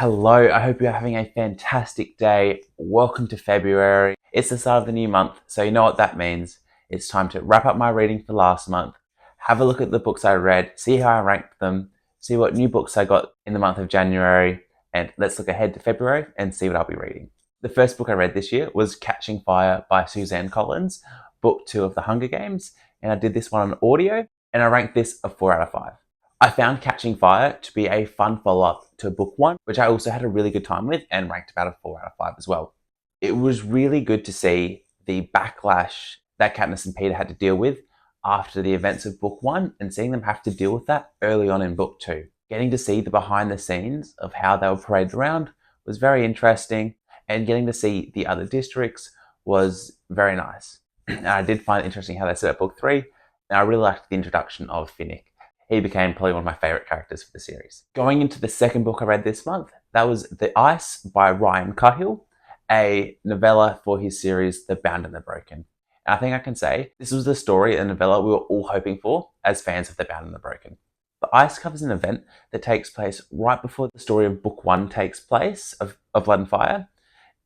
Hello, I hope you're having a fantastic day. Welcome to February. It's the start of the new month, so you know what that means. It's time to wrap up my reading for last month, have a look at the books I read, see how I ranked them, see what new books I got in the month of January, and let's look ahead to February and see what I'll be reading. The first book I read this year was Catching Fire by Suzanne Collins, book 2 of The Hunger Games, and I did this one on audio, and I ranked this a 4 out of 5. I found Catching Fire to be a fun follow-up to book 1, which I also had a really good time with and ranked about a 4 out of 5 as well. It was really good to see the backlash that Katniss and Peter had to deal with after the events of book 1 and seeing them have to deal with that early on in book 2. Getting to see the behind the scenes of how they were paraded around was very interesting, and getting to see the other districts was very nice. And I did find it interesting how they set up book 3, and I really liked the introduction of Finnick. He became probably one of my favourite characters for the series. Going into the second book I read this month, that was The Ice by Ryan Cahill, a novella for his series The Bound and the Broken. And I think I can say this was the story and novella we were all hoping for as fans of The Bound and the Broken. The Ice covers an event that takes place right before the story of book 1 takes place, of Blood and Fire,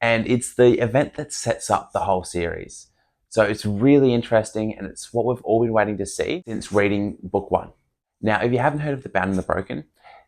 and it's the event that sets up the whole series. So it's really interesting, and it's what we've all been waiting to see since reading book 1. Now, if you haven't heard of The Bound and the Broken,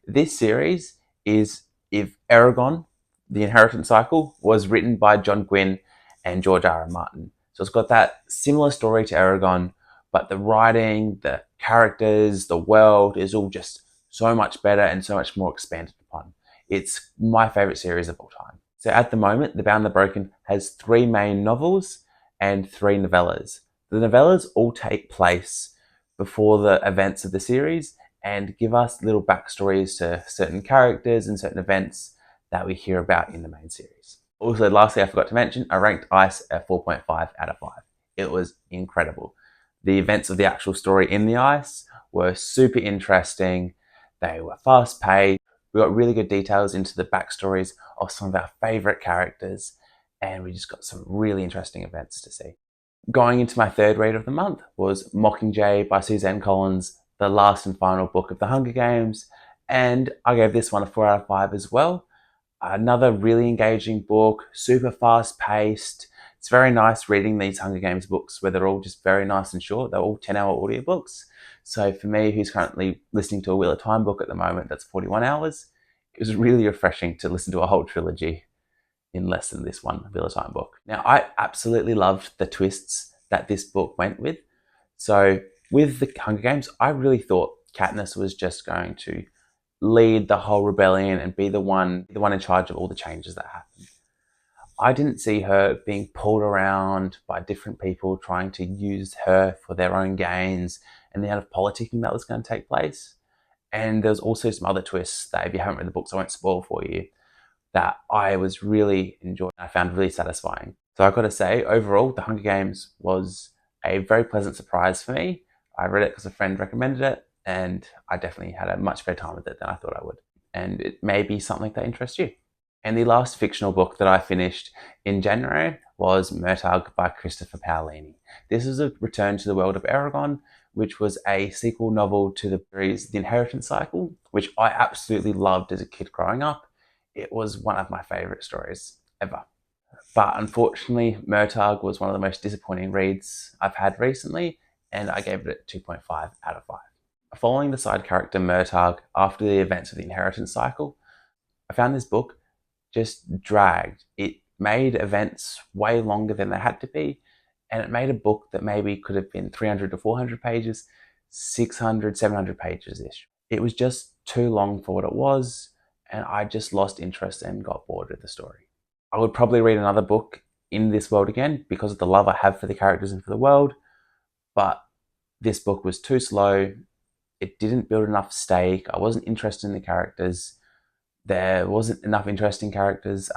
this series is if Eragon, the Inheritance Cycle, was written by John Gwynne and George R.R. Martin. So it's got that similar story to Eragon, but the writing, the characters, the world is all just so much better and so much more expanded upon. It's my favourite series of all time. So at the moment, The Bound and the Broken has 3 main novels and 3 novellas. The novellas all take place before the events of the series and give us little backstories to certain characters and certain events that we hear about in the main series. Also, lastly, I forgot to mention, I ranked Ice at 4.5 out of 5. It was incredible. The events of the actual story in the Ice were super interesting. They were fast paced. We got really good details into the backstories of some of our favourite characters, and we just got some really interesting events to see. Going into my third read of the month was Mockingjay by Suzanne Collins, the last and final book of The Hunger Games, and I gave this one a 4 out of 5 as well. Another really engaging book, super fast paced. It's very nice reading these Hunger Games books where they're all just very nice and short. They're all 10-hour audiobooks. So for me, who's currently listening to a Wheel of Time book at the moment that's 41 hours, it was really refreshing to listen to a whole trilogy in less than this one Wheel of Time book. Now, I absolutely loved the twists that this book went with. So with the Hunger Games, I really thought Katniss was just going to lead the whole rebellion and be the one in charge of all the changes that happened. I didn't see her being pulled around by different people trying to use her for their own gains and the amount of politicking that was going to take place. And there's also some other twists that if you haven't read the books, I won't spoil for you, that I was really enjoying. I found really satisfying. So I've got to say, overall, The Hunger Games was a very pleasant surprise for me. I read it because a friend recommended it, and I definitely had a much better time with it than I thought I would. And it may be something that interests you. And the last fictional book that I finished in January was Murtagh by Christopher Paolini. This is a return to the world of Eragon, which was a sequel novel to the series The Inheritance Cycle, which I absolutely loved as a kid growing up. It was one of my favourite stories ever. But unfortunately, Murtagh was one of the most disappointing reads I've had recently, and I gave it a 2.5 out of 5. Following the side character Murtagh after the events of the Inheritance Cycle, I found this book just dragged. It made events way longer than they had to be, and it made a book that maybe could have been 300 to 400 pages, 600, 700 pages-ish. It was just too long for what it was, and I just lost interest and got bored with the story. I would probably read another book in this world again because of the love I have for the characters and for the world, but this book was too slow. It didn't build enough stake. I wasn't interested in the characters. There wasn't enough interesting characters,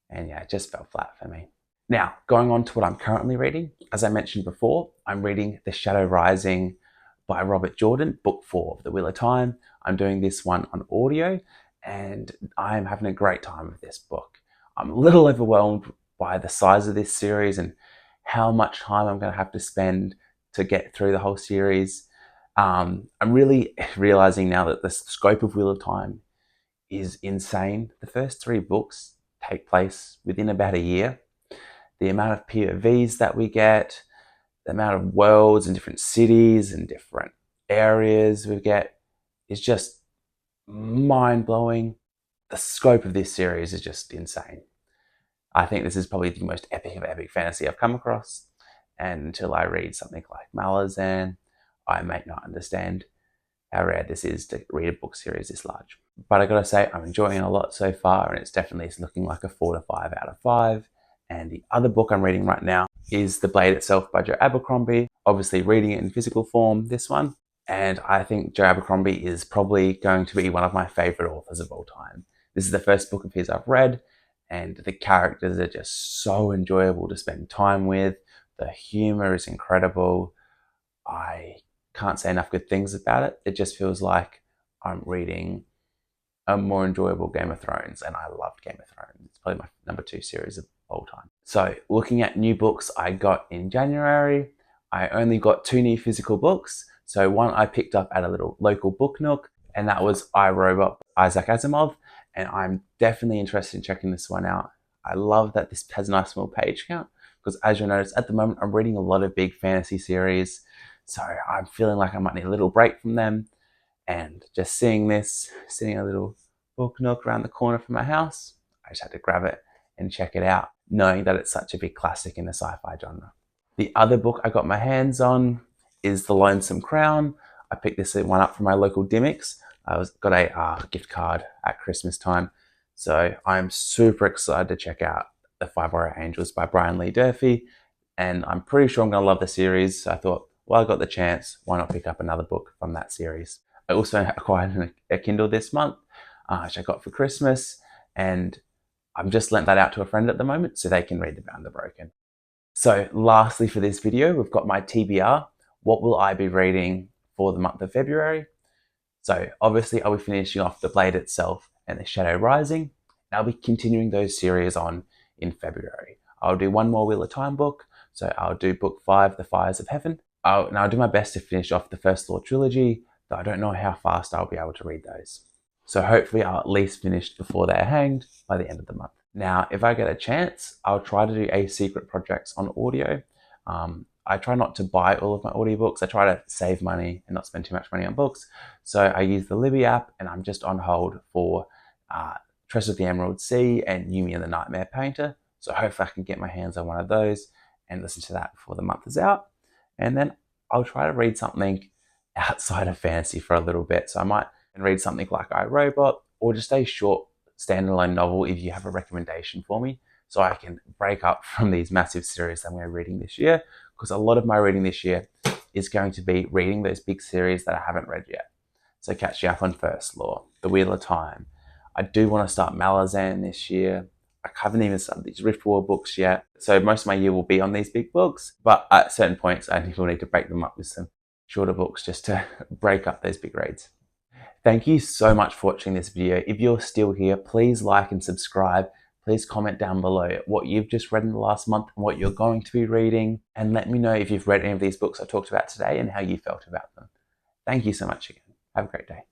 and yeah, it just fell flat for me. Now, going on to what I'm currently reading, as I mentioned before, I'm reading The Shadow Rising by Robert Jordan, book 4 of The Wheel of Time. I'm doing this one on audio, and I'm having a great time with this book. I'm a little overwhelmed by the size of this series and how much time I'm going to have to spend to get through the whole series. I'm really realizing now that the scope of Wheel of Time is insane. The first 3 books take place within about a year. The amount of POVs that we get, the amount of worlds and different cities and different areas we get is just mind-blowing. The scope of this series is just insane. I think this is probably the most epic of epic fantasy I've come across, and until I read something like Malazan, I may not understand how rare this is to read a book series this large. But I gotta say, I'm enjoying it a lot so far, and it's definitely looking like a 4 to 5 out of 5. And the other book I'm reading right now is The Blade Itself by Joe Abercrombie. Obviously reading it in physical form, this one. And I think Joe Abercrombie is probably going to be one of my favorite authors of all time. This is the first book of his I've read, and the characters are just so enjoyable to spend time with. The humor is incredible. I can't say enough good things about it. It just feels like I'm reading a more enjoyable Game of Thrones, and I loved Game of Thrones. It's probably my number 2 series of all time. So looking at new books I got in January, I only got 2 new physical books. So one I picked up at a little local book nook, and that was I, Robot by Isaac Asimov, and I'm definitely interested in checking this one out. I love that this has a nice small page count, because as you'll notice, at the moment I'm reading a lot of big fantasy series, so I'm feeling like I might need a little break from them. And just seeing this, sitting in a little book nook around the corner from my house, I just had to grab it and check it out, knowing that it's such a big classic in the sci-fi genre. The other book I got my hands on is The Lonesome Crown. I picked this one up from my local Dimmicks. I got a gift card at Christmas time, so I'm super excited to check out The Five Warrior Angels by Brian Lee Durfee, and I'm pretty sure I'm going to love the series. So I thought, well, I got the chance, why not pick up another book from that series? I also acquired a Kindle this month, which I got for Christmas, and I've just lent that out to a friend at the moment so they can read The Bound the Broken. So lastly for this video, we've got my TBR. What will I be reading for the month of February? So obviously I'll be finishing off The Blade Itself and The Shadow Rising. And I'll be continuing those series on in February. I'll do one more Wheel of Time book. So I'll do book 5, The Fires of Heaven. And I'll do my best to finish off the First Law trilogy, though I don't know how fast I'll be able to read those. So hopefully I'll at least finish Before They're Hanged by the end of the month. Now, if I get a chance, I'll try to do a secret projects on audio. I try not to buy all of my audiobooks. I try to save money and not spend too much money on books. So I use the Libby app, and I'm just on hold for Treasure of the Emerald Sea and Yumi and the Nightmare Painter. So hopefully I can get my hands on one of those and listen to that before the month is out. And then I'll try to read something outside of fantasy for a little bit. So I might read something like I, Robot, or just a short standalone novel if you have a recommendation for me, so I can break up from these massive series that I'm going to be reading this year, because a lot of my reading this year is going to be reading those big series that I haven't read yet. So catching up on First Law, The Wheel of Time. I do want to start Malazan this year. I haven't even started these Rift War books yet. So most of my year will be on these big books, but at certain points I will need to break them up with some shorter books just to break up those big reads. Thank you so much for watching this video. If you're still here, please like and subscribe. Please comment down below what you've just read in the last month and what you're going to be reading. And let me know if you've read any of these books I talked about today and how you felt about them. Thank you so much again. Have a great day.